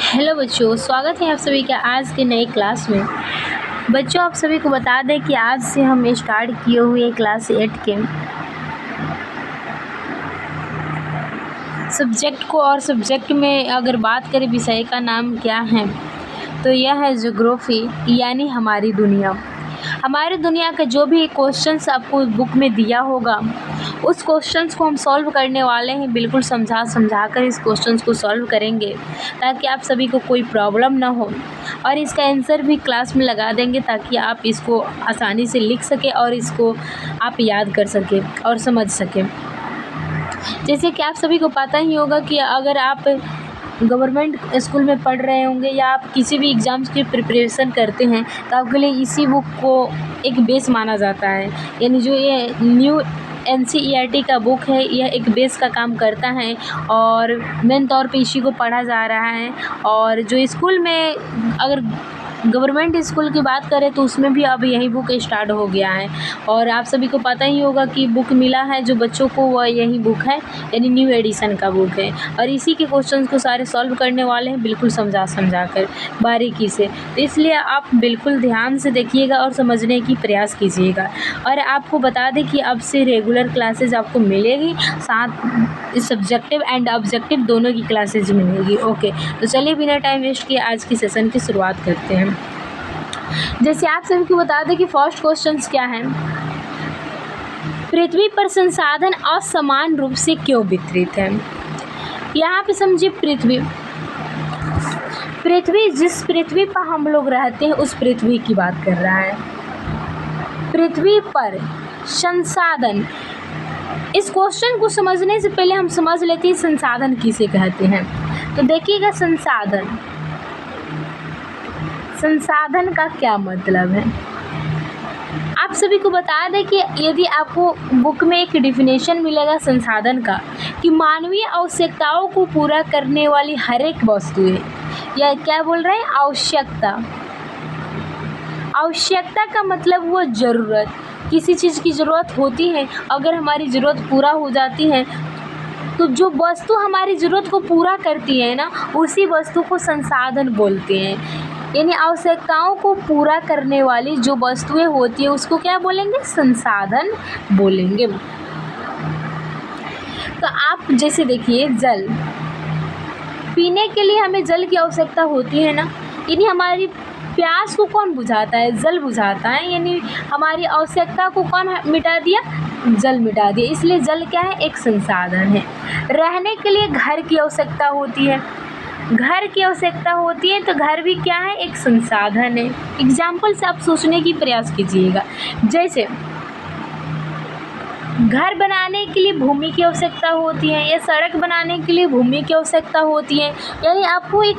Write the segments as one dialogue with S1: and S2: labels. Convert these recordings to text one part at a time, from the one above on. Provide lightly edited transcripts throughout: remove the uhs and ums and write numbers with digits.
S1: Hello बच्चों, स्वागत है आप सभी का आज के नए क्लास में। बच्चों, आप सभी को बता दें कि आज से हम स्टार्ट किए हुए क्लास 8 के सब्जेक्ट को, और सब्जेक्ट में अगर बात करें विषय का नाम क्या है तो यह है ज्योग्राफी, यानी हमारी दुनिया। हमारी दुनिया का जो भी क्वेश्चंस आपको बुक में दिया होगा उस क्वेश्चंस को हम सॉल्व करने वाले हैं। बिल्कुल समझा कर इस क्वेश्चंस को सॉल्व करेंगे ताकि आप सभी को कोई प्रॉब्लम ना हो, और इसका आंसर भी क्लास में लगा देंगे ताकि आप इसको आसानी से लिख सकें और इसको आप याद कर सकें और समझ सकें। जैसे कि आप सभी को पता ही होगा कि अगर आप गवर्नमेंट स्कूल में पढ़ रहे होंगे या आप किसी भी एग्ज़ाम्स की प्रिपरेशन करते हैं तो आपके लिए इसी बुक को एक बेस माना जाता है। यानी जो ये न्यू NCERT का बुक है, यह एक बेस का काम करता है और मेन तौर पे इसी को पढ़ा जा रहा है। और जो स्कूल में अगर गवर्नमेंट स्कूल की बात करें तो उसमें भी अब यही बुक स्टार्ट हो गया है। और आप सभी को पता ही होगा कि बुक मिला है जो बच्चों को, वह यही बुक है, यानी न्यू एडिशन का बुक है। और इसी के क्वेश्चंस को सारे सॉल्व करने वाले हैं, बिल्कुल समझा कर बारीकी से। तो इसलिए आप बिल्कुल ध्यान से देखिएगा और समझने की प्रयास कीजिएगा। और आपको बता दें कि अब से रेगुलर क्लासेज आपको मिलेगी, साथ सब्जेक्टिव एंड ऑब्जेक्टिव दोनों की क्लासेज मिलेगी। ओके, तो चलिए बिना टाइम वेस्ट किए आज की सेशन की शुरुआत करते हैं। जैसे आप सभी को बता दें कि फर्स्ट क्वेश्चन क्या है, पृथ्वी पर संसाधन असमान रूप से क्यों वितरित है। यहाँ पे समझिए, पृथ्वी जिस पृथ्वी पर हम लोग रहते हैं उस पृथ्वी की बात कर रहा है। पृथ्वी पर संसाधन, इस क्वेश्चन को समझने से पहले हम समझ लेते हैं संसाधन किसे कहते हैं। तो देखिएगा, संसाधन का क्या मतलब है। आप सभी को बता दें कि यदि आपको बुक में एक डिफिनेशन मिलेगा संसाधन का, कि मानवीय आवश्यकताओं को पूरा करने वाली हर एक वस्तु है, या क्या बोल रहे हैं, आवश्यकता का मतलब वो ज़रूरत, किसी चीज़ की ज़रूरत होती है, अगर हमारी ज़रूरत पूरा हो जाती है तो जो वस्तु हमारी ज़रूरत को पूरा करती है ना, उसी वस्तु को संसाधन बोलते हैं। यानी आवश्यकताओं को पूरा करने वाली जो वस्तुएं होती है उसको क्या बोलेंगे, संसाधन बोलेंगे। तो आप जैसे देखिए, जल, पीने के लिए हमें जल की आवश्यकता होती है ना, यानी हमारी प्यास को कौन बुझाता है, जल बुझाता है। यानी हमारी आवश्यकता को कौन मिटा दिया, जल मिटा दिया। इसलिए जल क्या है, एक संसाधन है। रहने के लिए घर की आवश्यकता होती है, तो घर भी क्या है, एक संसाधन है। एग्जाम्पल से आप सोचने की प्रयास कीजिएगा। जैसे घर बनाने के लिए भूमि की आवश्यकता होती है, या सड़क बनाने के लिए भूमि की आवश्यकता होती है। यानी आपको एक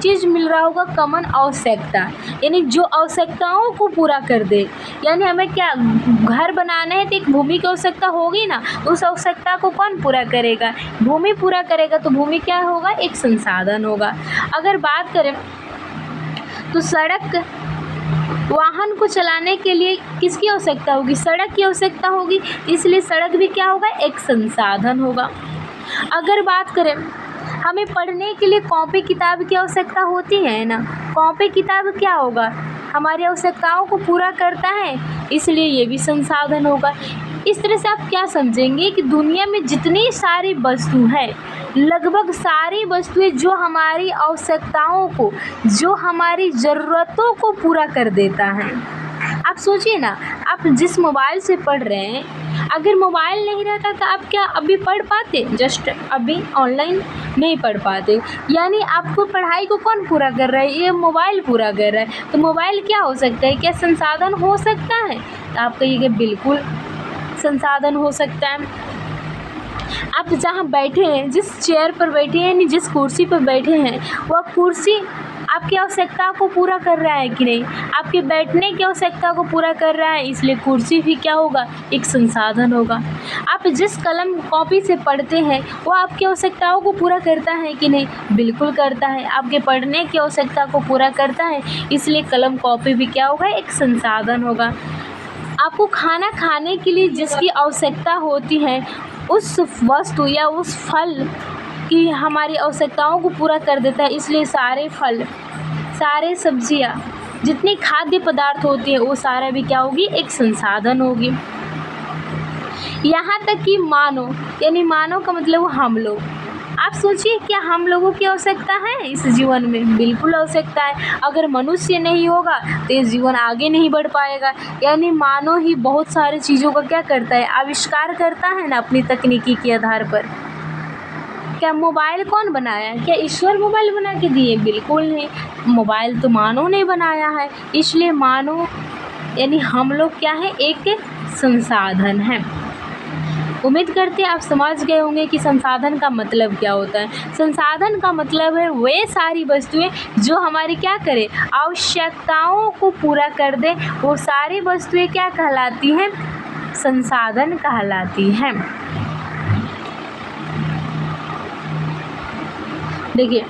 S1: चीज़ मिल रहा होगा, कॉमन आवश्यकता, यानी जो आवश्यकताओं को पूरा कर दे। यानी हमें क्या, घर बनाना है तो एक भूमि की आवश्यकता होगी ना, उस आवश्यकता को कौन पूरा करेगा, भूमि पूरा करेगा। तो भूमि क्या होगा, एक संसाधन होगा। अगर बात करें तो सड़क, वाहन को चलाने के लिए किसकी आवश्यकता होगी, सड़क की आवश्यकता होगी, इसलिए सड़क भी क्या होगा, एक संसाधन होगा। अगर बात करें, हमें पढ़ने के लिए कॉपी किताब की आवश्यकता होती है ना, कॉपी किताब क्या होगा, हमारी आवश्यकताओं को पूरा करता है, इसलिए ये भी संसाधन होगा। इस तरह से आप क्या समझेंगे कि दुनिया में जितनी सारी वस्तु है, लगभग सारी वस्तुएं जो हमारी आवश्यकताओं को, जो हमारी ज़रूरतों को पूरा कर देता है। आप सोचिए ना, आप जिस मोबाइल से पढ़ रहे हैं, अगर मोबाइल नहीं रहता तो आप क्या अभी पढ़ पाते, जस्ट अभी ऑनलाइन नहीं पढ़ पाते। यानी आपको पढ़ाई को कौन पूरा कर रहा है, ये मोबाइल पूरा कर रहा है। तो मोबाइल क्या हो सकता है, क्या संसाधन हो सकता है, तो आप कहिएगा बिल्कुल संसाधन हो सकता है। आप जहाँ बैठे हैं, जिस चेयर पर बैठे हैं, यानी जिस कुर्सी पर बैठे हैं, वह कुर्सी आपकी आवश्यकता को पूरा कर रहा है कि नहीं, आपके बैठने की आवश्यकता को पूरा कर रहा है, इसलिए कुर्सी भी क्या होगा, एक संसाधन होगा। आप जिस कलम कॉपी से पढ़ते हैं वो आपकी आवश्यकताओं को पूरा करता है कि नहीं, बिल्कुल करता है, आपके पढ़ने की आवश्यकता को पूरा करता है, इसलिए कलम कॉपी भी क्या होगा, एक संसाधन होगा। आपको खाना खाने के लिए जिसकी आवश्यकता होती है, उस वस्तु या उस फल कि हमारी आवश्यकताओं को पूरा कर देता है, इसलिए सारे फल, सारे सब्जियाँ, जितने खाद्य पदार्थ होते हैं वो सारा भी क्या होगी, एक संसाधन होगी। यहाँ तक कि मानव, यानी मानव का मतलब हम लोग। आप सोचिए, क्या हम लोगों की आवश्यकता है इस जीवन में? बिल्कुल आवश्यकता है। अगर मनुष्य नहीं होगा तो ये जीवन आगे नहीं बढ़ पाएगा। यानी मानव ही बहुत सारी चीज़ों का क्या करता है, आविष्कार करता है ना अपनी तकनीकी के आधार पर। क्या मोबाइल कौन बनाया? क्या ईश्वर मोबाइल बना के दिए? बिल्कुल नहीं, मोबाइल तो मानव ने बनाया है। इसलिए मानव यानी हम लोग क्या है, एक संसाधन है। उम्मीद करते हैं आप समझ गए होंगे कि संसाधन का मतलब क्या होता है। संसाधन का मतलब है वे सारी वस्तुएं जो हमारी क्या करें, आवश्यकताओं को पूरा कर दे। वो सारी वस्तुएं क्या कहलाती हैं, संसाधन कहलाती हैं। देखिए,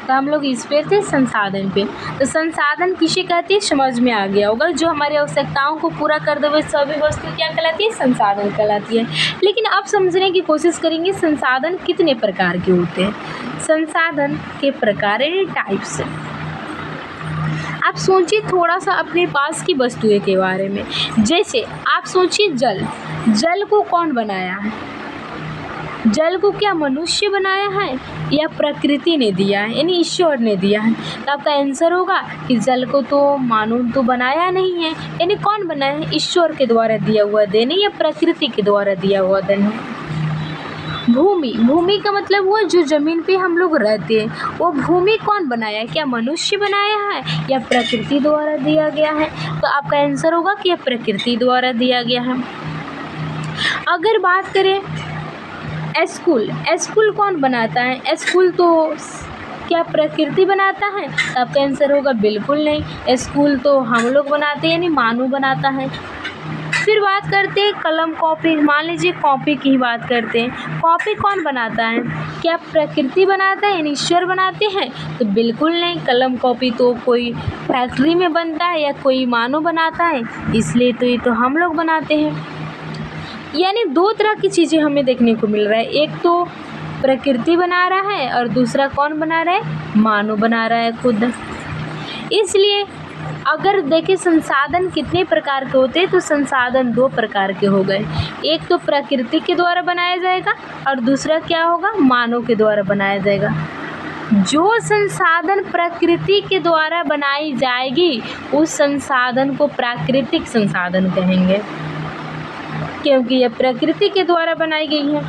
S1: तो हम लोग इस पे थे संसाधन पे। तो संसाधन किसे कहते हैं, समझ में आ गया होगा। जो हमारी आवश्यकताओं को पूरा कर दे वो सभी वस्तु क्या कहलाती है, संसाधन कहलाती है। लेकिन अब समझने की कोशिश करेंगे संसाधन कितने प्रकार के होते हैं। संसाधन के प्रकार यानी टाइप्स। आप सोचिए थोड़ा सा अपने पास की वस्तुएं के बारे में। जैसे आप सोचिए जल, जल को कौन बनाया है? जल को क्या मनुष्य बनाया है या प्रकृति ने दिया है, यानी ईश्वर ने दिया है? तो आपका आंसर होगा कि जल को तो मानव तो बनाया नहीं है, यानी कौन बनाया है, ईश्वर के द्वारा दिया हुआ देन या प्रकृति के द्वारा दिया हुआ देन है। भूमि, भूमि का मतलब हुआ जो जमीन पे हम लोग रहते हैं, वो भूमि कौन बनाया है, क्या मनुष्य बनाया है या प्रकृति द्वारा दिया गया है? तो आपका आंसर होगा कि प्रकृति द्वारा दिया गया है। अगर बात करें स्कूल, स्कूल कौन बनाता है? स्कूल तो क्या प्रकृति बनाता है? तो आपका आंसर होगा बिल्कुल नहीं, स्कूल तो हम लोग बनाते हैं, यानी मानव बनाता है। फिर बात करते हैं कलम कॉपी। मान लीजिए कॉपी की ही बात करते हैं, कॉपी कौन बनाता है? क्या प्रकृति बनाता है, यानी ईश्वर बनाते हैं? तो बिल्कुल नहीं, कलम कॉपी तो कोई फैक्ट्री में बनता है या कोई मानव बनाता है, इसलिए तो ये तो हम लोग बनाते हैं। यानी दो तरह की चीज़ें हमें देखने को मिल रहा है, एक तो प्रकृति बना रहा है और दूसरा कौन बना रहा है, मानव बना रहा है खुद। इसलिए अगर देखें संसाधन कितने प्रकार के होते हैं, तो संसाधन दो प्रकार के हो गए। एक तो प्रकृति के द्वारा बनाया जाएगा और दूसरा क्या होगा, मानव के द्वारा बनाया जाएगा। जो संसाधन प्रकृति के द्वारा बनाई जाएगी उस संसाधन को प्राकृतिक संसाधन कहेंगे, क्योंकि यह प्रकृति के द्वारा बनाई गई है।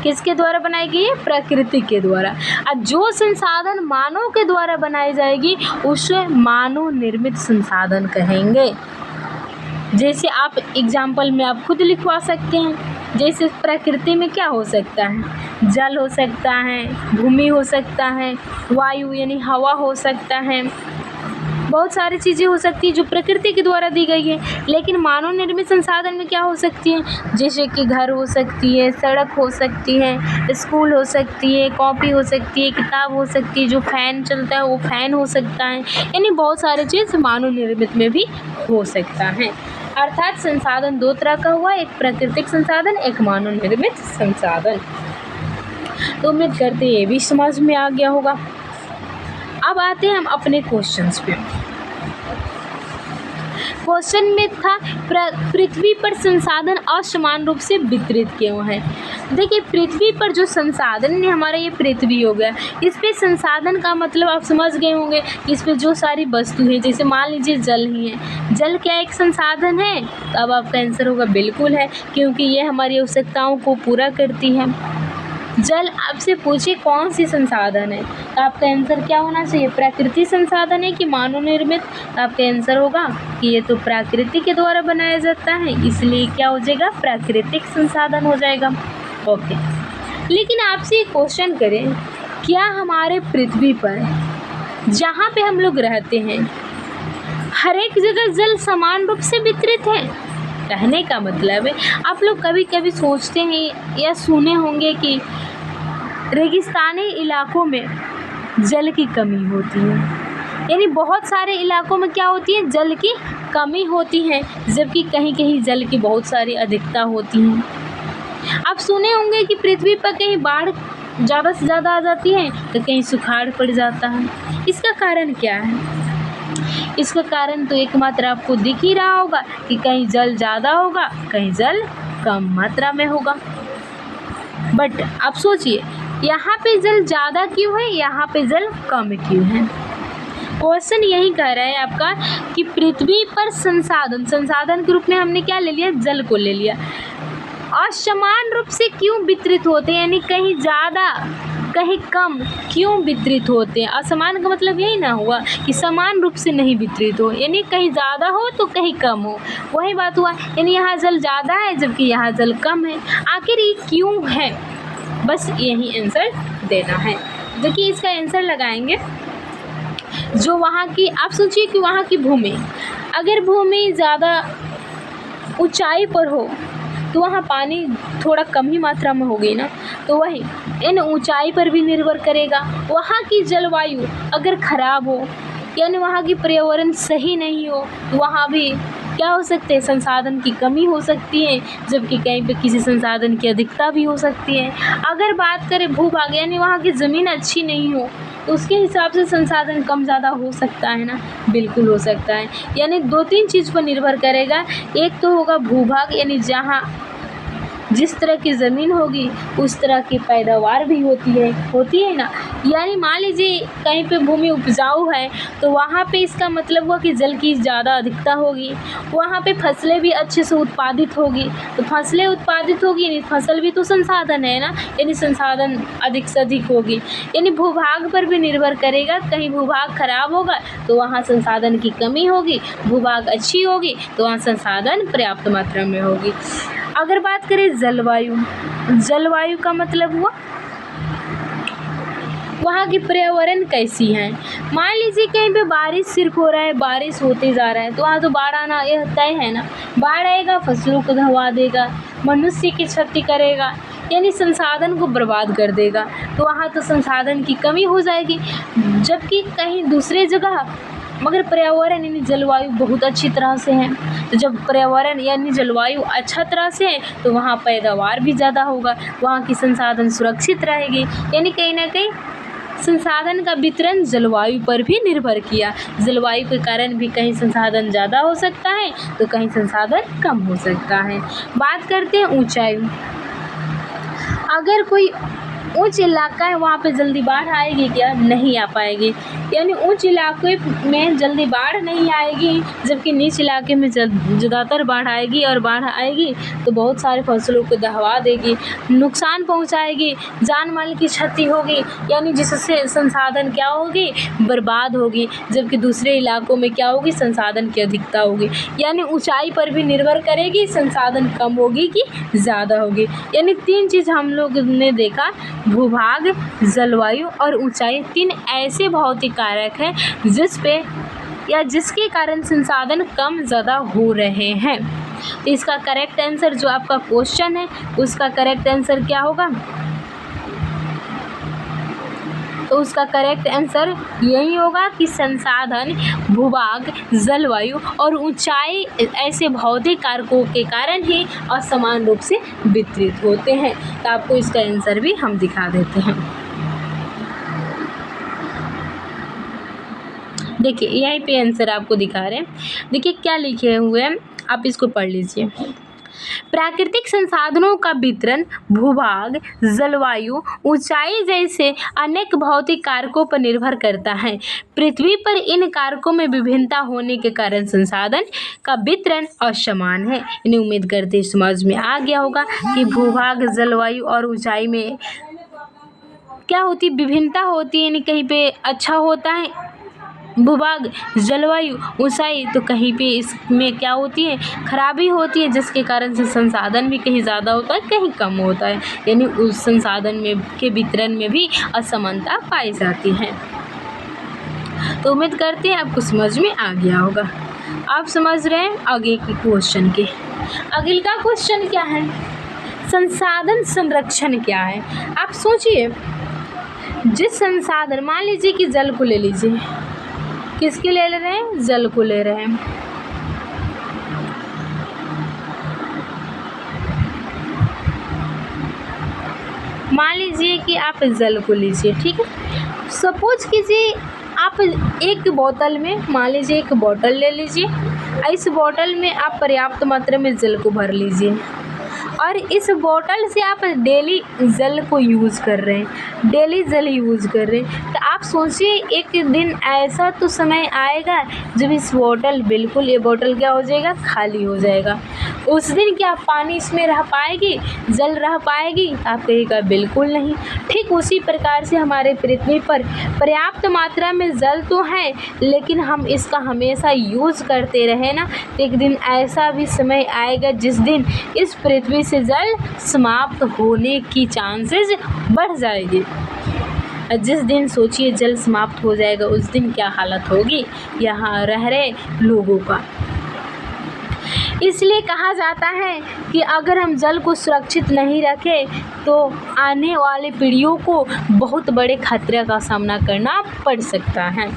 S1: किसके द्वारा बनाई गई है, प्रकृति के द्वारा। और जो संसाधन मानव के द्वारा बनाई जाएगी उसे मानव निर्मित संसाधन कहेंगे। जैसे आप एग्जाम्पल में आप खुद लिखवा सकते हैं। जैसे प्रकृति में क्या हो सकता है, जल हो सकता है, भूमि हो सकता है, वायु यानी हवा हो सकता है, बहुत सारी चीज़ें हो सकती है जो प्रकृति के द्वारा दी गई है। लेकिन मानव निर्मित संसाधन में क्या हो सकती है, जैसे कि घर हो सकती है, सड़क हो सकती है, स्कूल हो सकती है, कॉपी हो सकती है, किताब हो सकती है, जो फैन चलता है वो फैन हो सकता है, यानी बहुत सारी चीज़ मानव निर्मित में भी हो सकता है। अर्थात संसाधन दो तरह का हुआ, एक प्राकृतिक संसाधन, एक मानव निर्मित संसाधन। तो उम्मीद करते हैं ये भी समझ में आ गया होगा। अब आते हैं हम अपने क्वेश्चंस पे। क्वेश्चन में था पृथ्वी पर संसाधन असमान रूप से वितरित क्यों है। देखिए पृथ्वी पर जो संसाधन है हमारा, ये पृथ्वी हो गया, इस पे संसाधन का मतलब आप समझ गए होंगे। इस पे जो सारी वस्तु है, जैसे मान लीजिए जल ही है, जल क्या एक संसाधन है? तो अब आपका आंसर होगा बिल्कुल है, क्योंकि ये हमारी आवश्यकताओं को पूरा करती है। जल आपसे पूछे कौन सी संसाधन है, तो आपका आंसर क्या होना चाहिए, प्राकृतिक संसाधन है कि मानव निर्मित? तो आपका आंसर होगा कि ये तो प्रकृति के द्वारा बनाया जाता है, इसलिए क्या हो जाएगा, प्राकृतिक संसाधन हो जाएगा। ओके, लेकिन आपसे एक क्वेश्चन करें, क्या हमारे पृथ्वी पर जहाँ पे हम लोग रहते हैं हर एक जगह जल समान रूप से वितरित है? कहने का मतलब है, आप लोग कभी कभी सोचते हैं या सुने होंगे कि रेगिस्तानी इलाकों में जल की कमी होती है, यानी बहुत सारे इलाकों में क्या होती है, जल की कमी होती है, जबकि कहीं कहीं जल की बहुत सारी अधिकता होती है। आप सुने होंगे कि पृथ्वी पर कहीं बाढ़ ज़्यादा से ज़्यादा आ जाती है तो कहीं सुखाड़ पड़ जाता है। इसका कारण क्या है? इसका कारण तो एकमात्र आपको दिख ही रहा होगा कि कहीं जल ज़्यादा होगा, कहीं जल कम मात्रा में होगा। बट आप सोचिए, यहाँ पे जल ज़्यादा क्यों है, यहाँ पे जल कम क्यों है? क्वेश्चन यही कह रहा है आपका कि पृथ्वी पर संसाधन के रूप में हमने क्या ले लिया? जल को ले लिया। असमान रूप से क्यों वितरित होते हैं, यानी कहीं ज़्यादा कहीं कम क्यों वितरित होते हैं? असमान का मतलब यही ना हुआ कि समान रूप से नहीं वितरित हो, यानी कहीं ज़्यादा हो तो कहीं कम हो, वही बात हुआ। यानी यहाँ जल ज़्यादा है जबकि यहाँ जल कम है। आखिर ये क्यों है? बस यही आंसर देना है। देखिए इसका आंसर लगाएंगे जो वहाँ की, आप सोचिए कि वहाँ की भूमि, अगर भूमि ज़्यादा ऊंचाई पर हो तो वहाँ पानी थोड़ा कम ही मात्रा में होगी ना, तो वही इन ऊंचाई पर भी निर्भर करेगा। वहाँ की जलवायु अगर ख़राब हो, यानी वहाँ की पर्यावरण सही नहीं हो, तो वहाँ भी क्या हो सकते हैं? संसाधन की कमी हो सकती है, जबकि कहीं पे किसी संसाधन की अधिकता भी हो सकती है। अगर बात करें भूभाग, यानी वहाँ की ज़मीन अच्छी नहीं हो, तो उसके हिसाब से संसाधन कम ज़्यादा हो सकता है ना, बिल्कुल हो सकता है। यानी 2-3 चीज़ पर निर्भर करेगा। एक तो होगा भूभाग, यानी जहाँ जिस तरह की ज़मीन होगी उस तरह की पैदावार भी होती है ना। यानी मान लीजिए कहीं पे भूमि उपजाऊ है तो वहाँ पे इसका मतलब हुआ कि जल की ज़्यादा अधिकता होगी, वहाँ पे फसलें भी अच्छे से उत्पादित होगी। तो फसलें उत्पादित होगी यानी फसल भी तो संसाधन है ना, यानी संसाधन अधिक से अधिक होगी। यानी भूभाग पर भी निर्भर करेगा। कहीं भूभाग खराब होगा तो वहाँ संसाधन की कमी होगी, भूभाग अच्छी होगी तो वहाँ संसाधन पर्याप्त मात्रा में होगी। अगर बात करें जलवायु का मतलब हुआ वहाँ की पर्यावरण कैसी है। मान लीजिए कहीं पे बारिश सिर्फ हो रहा है, बारिश होते जा रहा है, तो वहाँ तो बाढ़ आना यह तय है ना। बाढ़ आएगा, फसलों को दहवा देगा, मनुष्य की क्षति करेगा, यानी संसाधन को बर्बाद कर देगा, तो वहाँ तो संसाधन की कमी हो जाएगी। जबकि कहीं दूसरे जगह मगर पर्यावरण यानी जलवायु बहुत अच्छी तरह से है, तो जब पर्यावरण यानी जलवायु अच्छा तरह से है तो वहाँ पैदावार भी ज़्यादा होगा, वहाँ की संसाधन सुरक्षित रहेगी। यानी कहीं ना कहीं संसाधन का वितरण जलवायु पर भी निर्भर किया। जलवायु के कारण भी कहीं संसाधन ज़्यादा हो सकता है तो कहीं संसाधन कम हो सकता है। बात करते हैं ऊंचाई। अगर कोई उच्च इलाका है वहाँ पे जल्दी बाढ़ आएगी क्या? नहीं आ पाएगी। यानी उच्च इलाके में जल्दी बाढ़ नहीं आएगी, जबकि नीच इलाके में ज़्यादातर बाढ़ आएगी, और बाढ़ आएगी तो बहुत सारे फसलों को दहवा देगी, नुकसान पहुँचाएगी, जान माल की क्षति होगी, यानी जिससे संसाधन क्या होगी? बर्बाद होगी। जबकि दूसरे इलाकों में क्या होगी? संसाधन की अधिकता होगी। यानी ऊँचाई पर भी निर्भर करेगी, संसाधन कम होगी कि ज़्यादा होगी। यानी 3 चीज़ हम लोग ने देखा, भूभाग, जलवायु और ऊंचाई, 3 ऐसे भौतिक कारक हैं जिस पे या जिसके कारण संसाधन कम ज़्यादा हो रहे हैं। तो इसका करेक्ट आंसर जो आपका क्वेश्चन है उसका करेक्ट आंसर क्या होगा? तो उसका करेक्ट आंसर यही होगा कि संसाधन, भूभाग, जलवायु और ऊंचाई ऐसे भौतिक कारकों के कारण ही असमान रूप से वितरित होते हैं। तो आपको इसका आंसर भी हम दिखा देते हैं। देखिए यहीं पे आंसर आपको दिखा रहे हैं। देखिए क्या लिखे हुए हैं, आप इसको पढ़ लीजिए। प्राकृतिक संसाधनों का वितरण भूभाग, जलवायु, ऊंचाई जैसे अनेक भौतिक कारकों पर निर्भर करता है। पृथ्वी पर इन कारकों में विभिन्नता होने के कारण संसाधन का वितरण असमान है। इन्हें उम्मीद करते समझ में आ गया होगा कि भूभाग, जलवायु और ऊंचाई में क्या होती, विभिन्नता होती है, यानी कहीं पे अच्छा होता है भूभाग, जलवायु, ऊंचाई, तो कहीं पे इसमें क्या होती है? खराबी होती है, जिसके कारण से संसाधन भी कहीं ज़्यादा होता है, कहीं कम होता है। यानी उस संसाधन में के वितरण में भी असमानता पाई जाती है। तो उम्मीद करते हैं आपको समझ में आ गया होगा। आप समझ रहे हैं आगे के क्वेश्चन के। अगले का क्वेश्चन क्या है? संसाधन संरक्षण क्या है? आप सोचिए, जिस संसाधन, मान लीजिए कि जल को ले लीजिए, किसके ले रहे हैं? जल को ले रहे हैं। मान लीजिए कि आप जल को लीजिए, ठीक है। सपोज कीजिए आप एक बोतल में, मान लीजिए एक बोतल ले लीजिए, इस बोतल में आप पर्याप्त मात्रा में जल को भर लीजिए और इस बोतल से आप डेली जल को यूज़ कर रहे हैं, डेली जल यूज़ कर रहे हैं। तो आप सोचिए एक दिन ऐसा तो समय आएगा जब इस बोतल बिल्कुल, ये बोतल क्या हो जाएगा, खाली हो जाएगा। उस दिन क्या पानी इसमें रह पाएगी, जल रह पाएगी? आप कहिएगा बिल्कुल नहीं। ठीक उसी प्रकार से हमारे पृथ्वी पर पर्याप्त मात्रा में जल तो है, लेकिन हम इसका हमेशा यूज़ करते रहे ना, तो एक दिन ऐसा भी समय आएगा जिस दिन इस पृथ्वी से जल समाप्त होने की चांसेस बढ़ जाएगी। जिस दिन सोचिए जल समाप्त हो जाएगा, उस दिन क्या हालत होगी यहाँ रह रहे लोगों का। इसलिए कहा जाता है कि अगर हम जल को सुरक्षित नहीं रखें तो आने वाली पीढ़ियों को बहुत बड़े खतरे का सामना करना पड़ सकता है।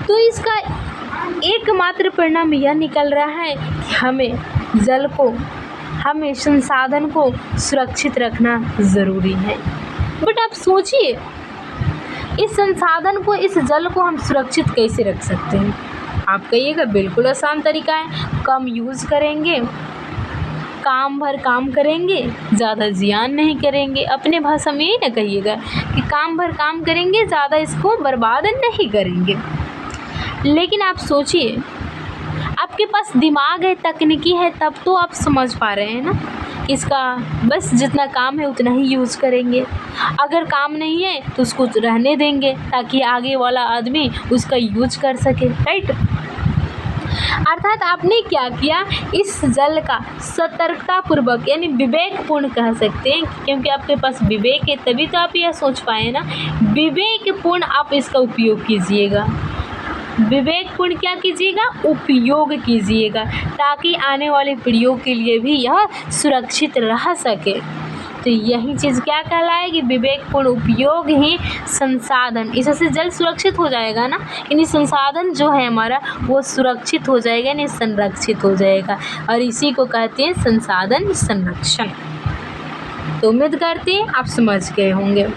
S1: तो इसका एकमात्र परिणाम यह निकल रहा है कि हमें जल को, हमें संसाधन को सुरक्षित रखना ज़रूरी है। बट आप सोचिए इस संसाधन को, इस जल को हम सुरक्षित कैसे रख सकते हैं? आप कहिएगा बिल्कुल आसान तरीका है, कम यूज़ करेंगे, काम भर काम करेंगे, ज़्यादा जियान नहीं करेंगे। अपने भाषा में ही ना कहिएगा कि काम भर काम करेंगे, ज़्यादा इसको बर्बाद नहीं करेंगे। लेकिन आप सोचिए आपके पास दिमाग है, तकनीकी है, तब तो आप समझ पा रहे हैं ना, इसका बस जितना काम है उतना ही यूज़ करेंगे। अगर काम नहीं है तो उसको रहने देंगे ताकि आगे वाला आदमी उसका यूज कर सके, राइट। अर्थात आपने क्या किया, इस जल का सतर्कतापूर्वक यानी विवेकपूर्ण कह सकते हैं, क्योंकि आपके पास विवेक है तभी तो आप यह सोच पाए ना, विवेकपूर्ण आप इसका उपयोग कीजिएगा। विवेकपूर्ण क्या कीजिएगा, उपयोग कीजिएगा, ताकि आने वाली पीढ़ियों के लिए भी यह सुरक्षित रह सके। तो यही चीज़ क्या कहलाएगी, विवेकपूर्ण उपयोग ही संसाधन। इससे जल सुरक्षित हो जाएगा ना, यानी संसाधन जो है हमारा वो सुरक्षित हो जाएगा, यानी संरक्षित हो जाएगा, और इसी को कहते हैं संसाधन संरक्षण। तो उम्मीद करते हैं आप समझ गए होंगे।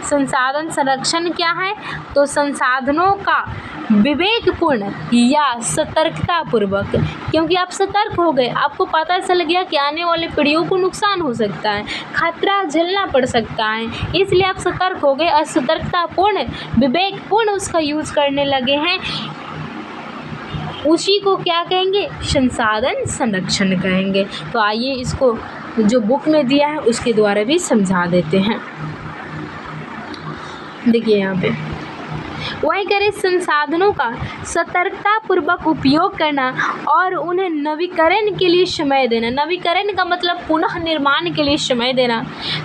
S1: संसाधन संरक्षण क्या है, तो संसाधनों का विवेकपूर्ण या सतर्कतापूर्वक, क्योंकि आप सतर्क हो गए, आपको पता चल गया कि आने वाले पीढ़ियों को नुकसान हो सकता है, खतरा झेलना पड़ सकता है, इसलिए आप सतर्क हो गए और सतर्कतापूर्ण विवेकपूर्ण उसका यूज़ करने लगे हैं। उसी को क्या कहेंगे, संसाधन संरक्षण कहेंगे। तो आइए इसको जो बुक में दिया है उसके द्वारा भी समझा देते हैं। देखिए यहाँ पे वही करें, संसाधनों का सतर्कतापूर्वक उपयोग करना और उन्हें नवीकरण के लिए समय देना। नवीकरण का मतलब पुनः निर्माण के लिए समय देना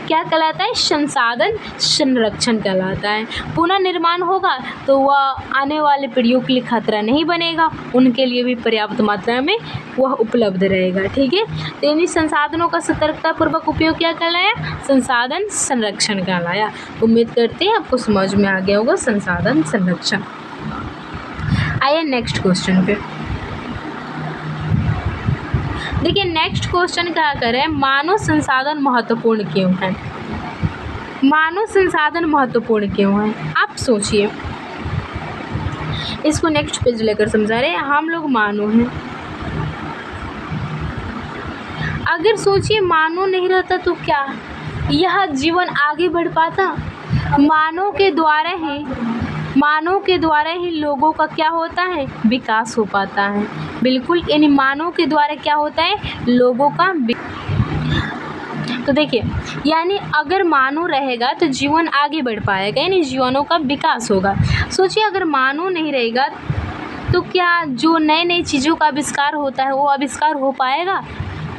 S1: क्या कहलाता है, संसाधन संरक्षण कहलाता है। पुनः निर्माण होगा तो वह आने वाले पीढ़ियों के लिए खतरा नहीं बनेगा, उनके लिए भी पर्याप्त मात्रा में वह उपलब्ध रहेगा। ठीक है, तो यानी संसाधनों का सतर्कतापूर्वक उपयोग क्या कहलाया, संसाधन संरक्षण कहलाया। उम्मीद करते हैं आपको समझ में आ गया होगा संसाधन संरक्षण। आइए नेक्स्ट क्वेश्चन पे। देखिए नेक्स्ट क्वेश्चन क्या कर रहे हैं, मानव संसाधन महत्वपूर्ण क्यों है। मानव संसाधन महत्वपूर्ण क्यों है, आप सोचिए। इसको नेक्स्ट पेज लेकर समझा रहे हैं। हम लोग मानव हैं, अगर सोचिए मानव नहीं रहता तो क्या यह जीवन आगे बढ़ पाता। मानव के द्वारा ही लोगों का क्या होता है, विकास हो पाता है। बिल्कुल, यानी मानव के द्वारा क्या होता है, लोगों का। तो देखिए यानी अगर मानव रहेगा तो जीवन आगे बढ़ पाएगा, यानी जीवनों का विकास होगा। सोचिए अगर मानव नहीं रहेगा तो क्या जो नई नई चीज़ों का आविष्कार होता है वो आविष्कार हो पाएगा।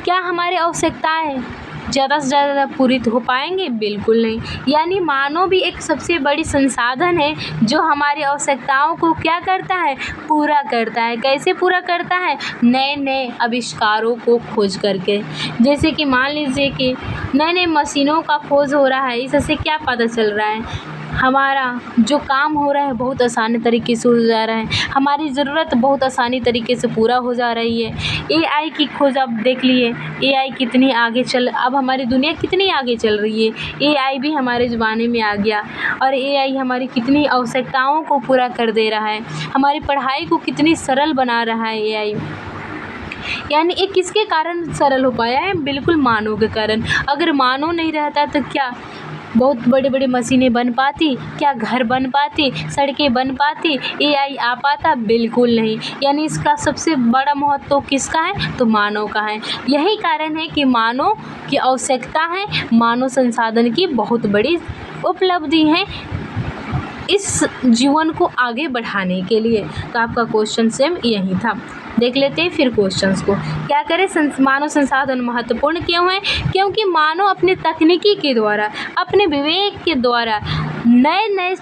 S1: क्या हमारी आवश्यकताएं ज़्यादा से ज़्यादा पूरी हो पाएंगे, बिल्कुल नहीं। यानी मानव भी एक सबसे बड़ी संसाधन है जो हमारी आवश्यकताओं को क्या करता है, पूरा करता है। कैसे पूरा करता है, नए नए आविष्कारों को खोज करके। जैसे कि मान लीजिए कि नए नए मशीनों का खोज हो रहा है, इससे क्या पता चल रहा है हमारा जो काम हो रहा है बहुत आसानी तरीके से हो जा रहा है, हमारी ज़रूरत बहुत आसानी तरीके से पूरा हो जा रही है। एआई की खोज आप देख लिए, एआई कितनी आगे अब हमारी दुनिया कितनी आगे चल रही है। एआई भी हमारे ज़माने में आ गया और एआई हमारी कितनी आवश्यकताओं को पूरा कर दे रहा है, हमारी पढ़ाई को कितनी सरल बना रहा है एआई। यानी ये किसके कारण सरल हो पाया है? बिल्कुल मानव के कारण। अगर मानव नहीं रहता तो क्या बहुत बड़े बड़े मशीनें बन पाती, क्या घर बन पाती, सड़कें बन पाती, एआई आ पाता? बिल्कुल नहीं। यानी इसका सबसे बड़ा महत्व किसका है? तो मानव का है। यही कारण है कि मानव की आवश्यकता है, मानव संसाधन की बहुत बड़ी उपलब्धि है इस जीवन को आगे बढ़ाने के लिए। तो आपका क्वेश्चन सेम यही था। देख लेते हैं फिर क्वेश्चंस को। क्या करें? मानव संसाधन महत्वपूर्ण क्यों है? क्योंकि मानव अपने तकनीकी के द्वारा, अपने विवेक के द्वारा नए नए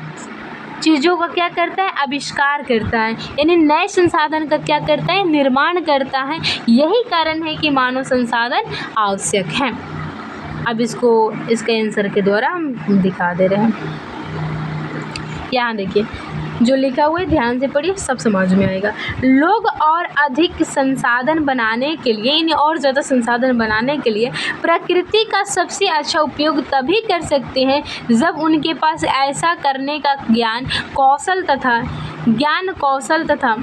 S1: चीज़ों का क्या करता है? आविष्कार करता है। यानी नए संसाधन का क्या करता है? निर्माण करता है। यही कारण है कि मानव संसाधन आवश्यक है। अब इसके आंसर के द्वारा हम दिखा दे रहे हैं। यहाँ देखिए जो लिखा हुआ है, ध्यान से पढ़िए, सब समझ में आएगा। लोग और अधिक संसाधन बनाने के लिए, यानी और ज़्यादा संसाधन बनाने के लिए प्रकृति का सबसे अच्छा उपयोग तभी कर सकते हैं जब उनके पास ऐसा करने का ज्ञान कौशल तथा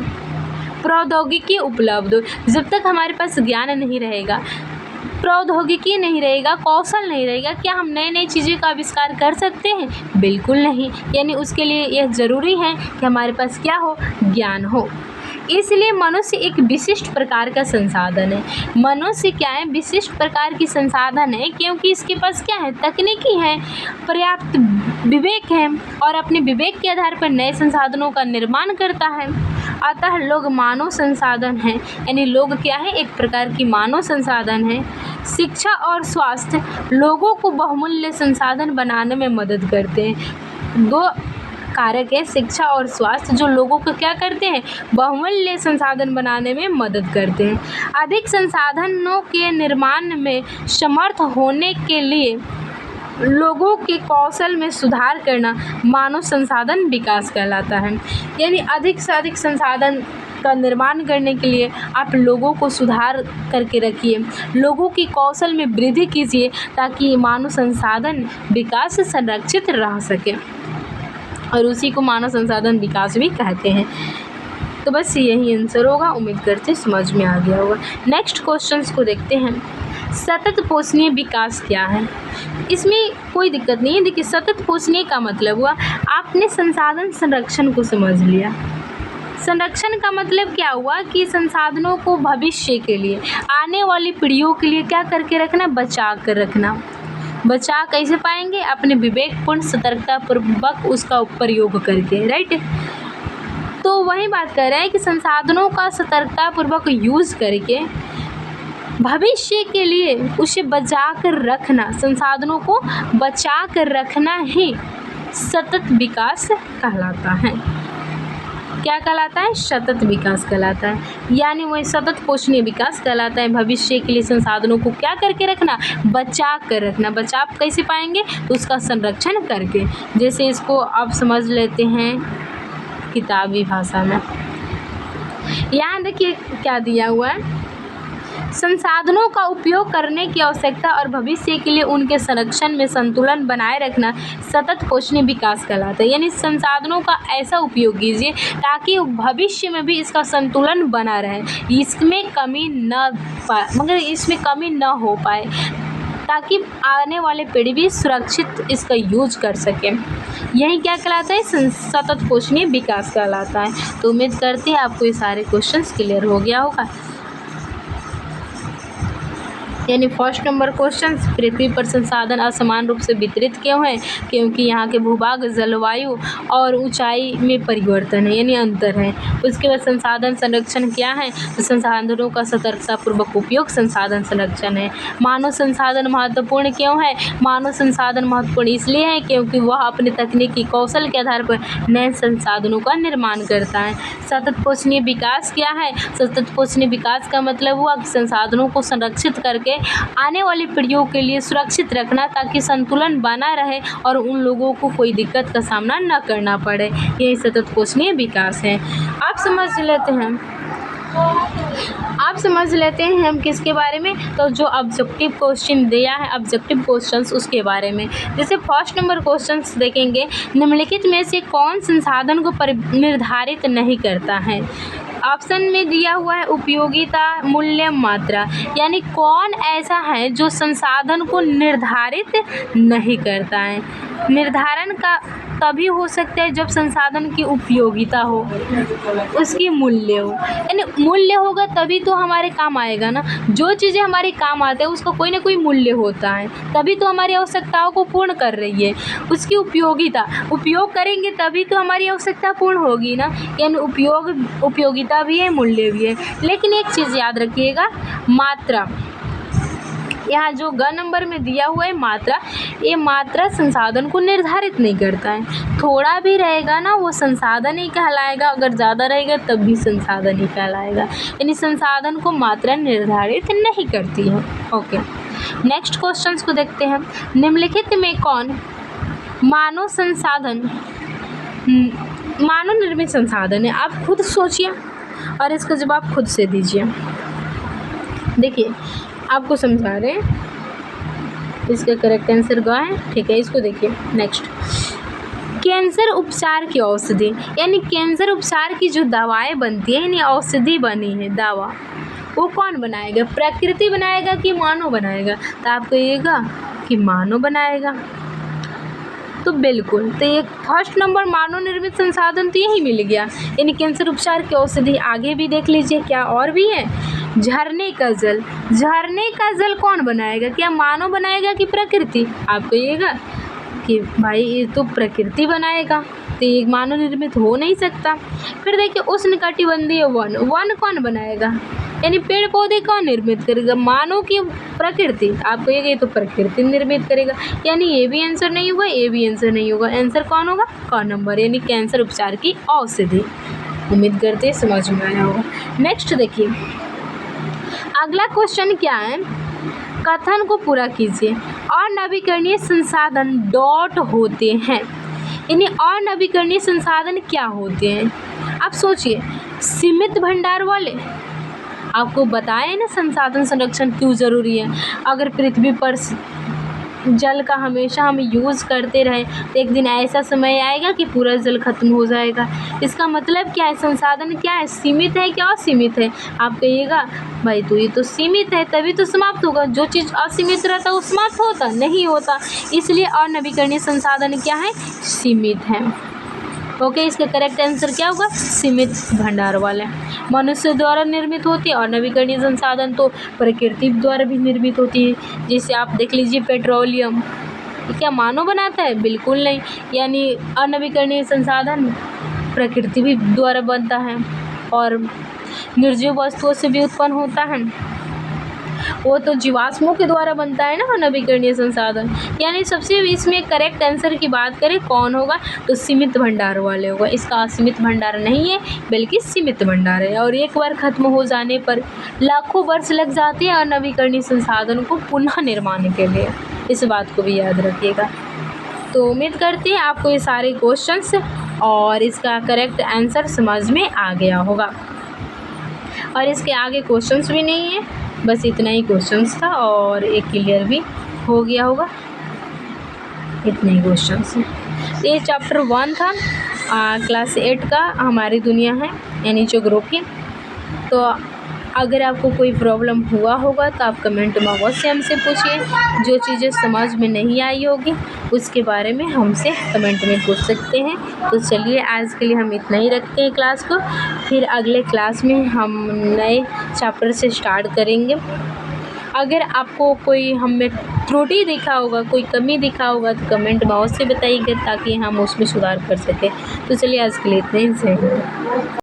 S1: प्रौद्योगिकी उपलब्ध हो। जब तक हमारे पास ज्ञान नहीं रहेगा, प्रौद्योगिकी नहीं रहेगा, कौशल नहीं रहेगा, क्या हम नई नई चीज़ें का आविष्कार कर सकते हैं? बिल्कुल नहीं। यानी उसके लिए यह ज़रूरी है कि हमारे पास क्या हो? ज्ञान हो। इसलिए मनुष्य एक विशिष्ट प्रकार का संसाधन है। मनुष्य क्या है? विशिष्ट प्रकार की संसाधन है, क्योंकि इसके पास क्या है? तकनीकी है, पर्याप्त विवेक है और अपने विवेक के आधार पर नए संसाधनों का निर्माण करता है। अतः लोग मानव संसाधन हैं। यानी लोग क्या है? एक प्रकार की मानव संसाधन है। शिक्षा और स्वास्थ्य लोगों को बहुमूल्य संसाधन बनाने में मदद करते हैं। दो कारक है, शिक्षा और स्वास्थ्य, जो लोगों को क्या करते हैं? बहुमूल्य संसाधन बनाने में मदद करते हैं। अधिक संसाधनों के निर्माण में समर्थ होने के लिए लोगों के कौशल में सुधार करना मानव संसाधन विकास कहलाता है। यानी अधिक से अधिक संसाधन का निर्माण करने के लिए आप लोगों को सुधार करके रखिए, लोगों की कौशल में वृद्धि कीजिए ताकि मानव संसाधन विकास संरक्षित रह सके, और उसी को मानव संसाधन विकास भी कहते हैं। तो बस यही आंसर होगा। उम्मीद करते समझ में आ गया होगा। नेक्स्ट क्वेश्चंस को देखते हैं। सतत पोषणीय विकास क्या है? इसमें कोई दिक्कत नहीं है। देखिए सतत पोषणीय का मतलब हुआ आपने संसाधन संरक्षण को समझ लिया। संरक्षण का मतलब क्या हुआ कि संसाधनों को भविष्य के लिए, आने वाली पीढ़ियों के लिए क्या करके रखना? बचा कर रखना। बचा कैसे पाएंगे? अपने विवेकपूर्ण सतर्कता पूर्वक उसका प्रयोग करके, राइट। तो वही बात कर रहे हैं कि संसाधनों का सतर्कता पूर्वक यूज़ करके भविष्य के लिए उसे बचा कर रखना, संसाधनों को बचा कर रखना ही सतत विकास कहलाता है। क्या कहलाता है? सतत विकास कहलाता है। यानी वही सतत पोषणीय विकास कहलाता है। भविष्य के लिए संसाधनों को क्या करके रखना? बचा कर रखना। बचाव कैसे पाएंगे? तो उसका संरक्षण करके। जैसे इसको आप समझ लेते हैं किताबी भाषा में। यहाँ देखिए क्या दिया हुआ है, संसाधनों का उपयोग करने की आवश्यकता और भविष्य के लिए उनके संरक्षण में संतुलन बनाए रखना सतत पोषणीय विकास कहलाता है। यानी संसाधनों का ऐसा उपयोग कीजिए ताकि भविष्य में भी इसका संतुलन बना रहे, इसमें कमी न हो पाए, ताकि आने वाले पीढ़ी भी सुरक्षित इसका यूज कर सके। यही क्या कहलाता है? सतत पोषणीय विकास कहलाता है। तो उम्मीद करते हैं आपको ये सारे क्वेश्चंस क्लियर हो गया होगा। यानी फर्स्ट नंबर क्वेश्चन, पृथ्वी पर संसाधन असमान रूप से वितरित क्यों है? क्योंकि यहाँ के भूभाग, जलवायु और ऊंचाई में परिवर्तन है, यानी अंतर है। उसके बाद संसाधन संरक्षण क्या है? तो संसाधनों का सतर्कतापूर्वक उपयोग संसाधन संरक्षण है। मानव संसाधन महत्वपूर्ण क्यों है? मानव संसाधन महत्वपूर्ण इसलिए है क्योंकि वह अपने तकनीकी कौशल के आधार पर नए संसाधनों का निर्माण करता है। सतत पोषणीय विकास क्या है? सतत पोषणीय विकास का मतलब हुआ कि संसाधनों को संरक्षित करके लिए, आने वाली पीढ़ियों के लिए सुरक्षित रखना ताकि संतुलन बना रहे और उन लोगों को कोई दिक्कत का सामना न करना पड़े। यही सतत पोषणीय विकास है। आप समझ लेते हैं हम किसके बारे में, तो जो ऑब्जेक्टिव क्वेश्चन दिया है, ऑब्जेक्टिव क्वेश्चंस उसके बारे में। जैसे फर्स्ट नंबर क्वेश्चंस देखेंगे, निम्नलिखित में से कौन संसाधन को निर्धारित नहीं करता है। ऑप्शन में दिया हुआ है उपयोगिता, मूल्य, मात्रा, यानी कौन ऐसा है जो संसाधन को निर्धारित नहीं करता है। निर्धारण का तभी हो सकता है जब संसाधन की उपयोगिता हो, उसकी मूल्य हो, यानी मूल्य होगा तभी तो हमारे काम आएगा ना। जो चीज़ें हमारे काम आते हैं उसका कोई ना कोई मूल्य होता है, तभी तो हमारी आवश्यकताओं को पूर्ण कर रही है। उसकी उपयोगिता, उपयोग करेंगे तभी तो हमारी आवश्यकता पूर्ण होगी ना, यानी उपयोगिता भी है, मूल्य भी है। लेकिन एक चीज़ याद रखिएगा, मात्रा, यहाँ जो ग नंबर में दिया हुआ है मात्रा, ये मात्रा संसाधन को निर्धारित नहीं करता है। थोड़ा भी रहेगा ना वो संसाधन ही कहलाएगा, अगर ज़्यादा रहेगा तब भी संसाधन ही कहलाएगा, यानी संसाधन को मात्रा निर्धारित नहीं करती है। ओके, नेक्स्ट क्वेश्चंस को देखते हैं। निम्नलिखित में कौन मानव निर्मित संसाधन है। आप खुद सोचिए और इसका जवाब खुद से दीजिए। देखिए आपको समझा रहे हैं, इसका करेक्ट आंसर ग है, ठीक है। इसको देखिए नेक्स्ट, कैंसर उपचार की औषधि, यानी कैंसर उपचार की जो दवाएं बनती है, यानी औषधि बनी है दवा, वो कौन बनाएगा, प्रकृति बनाएगा कि मानव बनाएगा। तो आप कहिएगा कि मानव बनाएगा, तो बिल्कुल, तो ये फर्स्ट नंबर मानव निर्मित संसाधन तो यही मिल गया, यानी कैंसर उपचार की औषधि। आगे भी देख लीजिए क्या और भी है। झरने का जल, झरने का जल कौन बनाएगा, क्या मानव बनाएगा कि प्रकृति। आप कहिएगा कि भाई ये तो प्रकृति बनाएगा, तो ये मानव निर्मित हो नहीं सकता। फिर देखिए उष्णकटिबंधीय वन, वन कौन बनाएगा, यानी पेड़ पौधे कौन निर्मित करेगा, मानव की प्रकृति। आप कहिएगा ये तो प्रकृति निर्मित करेगा, यानी ये भी आंसर नहीं होगा, ये भी आंसर नहीं होगा। आंसर कौन होगा, क नंबर, यानी कैंसर उपचार की औषधि। उम्मीद करते हैं समझ में आया होगा। नेक्स्ट देखिए, अगला क्वेश्चन क्या है, कथन को पूरा कीजिए। अनवीकरणीय संसाधन डॉट होते हैं, यानी अनवीकरणीय संसाधन क्या होते हैं। आप सोचिए, सीमित भंडार वाले, आपको बताएं ना संसाधन संरक्षण क्यों ज़रूरी है। अगर पृथ्वी पर जल का हमेशा हम यूज़ करते रहें तो एक दिन ऐसा समय आएगा कि पूरा जल खत्म हो जाएगा। इसका मतलब क्या है, संसाधन क्या है, सीमित है क्या असीमित है। आप कहिएगा भाई तो ये तो सीमित है, तभी तो समाप्त होगा। जो चीज़ असीमित रहता है वो समाप्त होता नहीं होता, इसलिए अनवीकरणीय संसाधन क्या है, सीमित है। ओके, इसका करेक्ट आंसर क्या होगा, सीमित भंडार वाला। मनुष्य द्वारा निर्मित होती है और नवीकरणीय संसाधन तो प्रकृति द्वारा भी निर्मित होती है। जैसे आप देख लीजिए पेट्रोलियम, क्या मानव बनाता है, बिल्कुल नहीं, यानी अनवीकरणीय संसाधन प्रकृति भी द्वारा बनता है और निर्जीव वस्तुओं से भी उत्पन्न होता है, वो तो जीवाश्मों के द्वारा बनता है ना नवीकरणीय संसाधन। यानी सबसे इसमें करेक्ट आंसर की बात करें कौन होगा, तो सीमित भंडार वाले होगा। इसका असीमित भंडार नहीं है बल्कि सीमित भंडार है, और एक बार खत्म हो जाने पर लाखों वर्ष लग जाते हैं अनवीकरणीय संसाधन को पुनः निर्माण के लिए। इस बात को भी याद रखिएगा। तो उम्मीद करते हैं आपको ये सारे क्वेश्चंस और इसका करेक्ट आंसर समझ में आ गया होगा, और इसके आगे क्वेश्चंस भी नहीं है, बस इतना ही क्वेश्चंस था और एक क्लियर भी हो गया होगा। इतने ही क्वेश्चंस हैं। तो ये चैप्टर 1 था क्लास 8 का, हमारी दुनिया है यानी ज्योग्राफी। तो अगर आपको कोई प्रॉब्लम हुआ होगा तो आप कमेंट में अवश्य हमसे पूछिए। जो चीज़ें समझ में नहीं आई होगी उसके बारे में हमसे कमेंट में पूछ सकते हैं। तो चलिए आज के लिए हम इतना ही रखते हैं क्लास को, फिर अगले क्लास में हम नए चैप्टर से स्टार्ट करेंगे। अगर आपको कोई हमें त्रुटि दिखा होगा, कोई कमी दिखा होगा तो कमेंट में अवश्य बताइएगा ताकि हम उसमें सुधार कर सकें। तो चलिए आज के लिए इतना ही।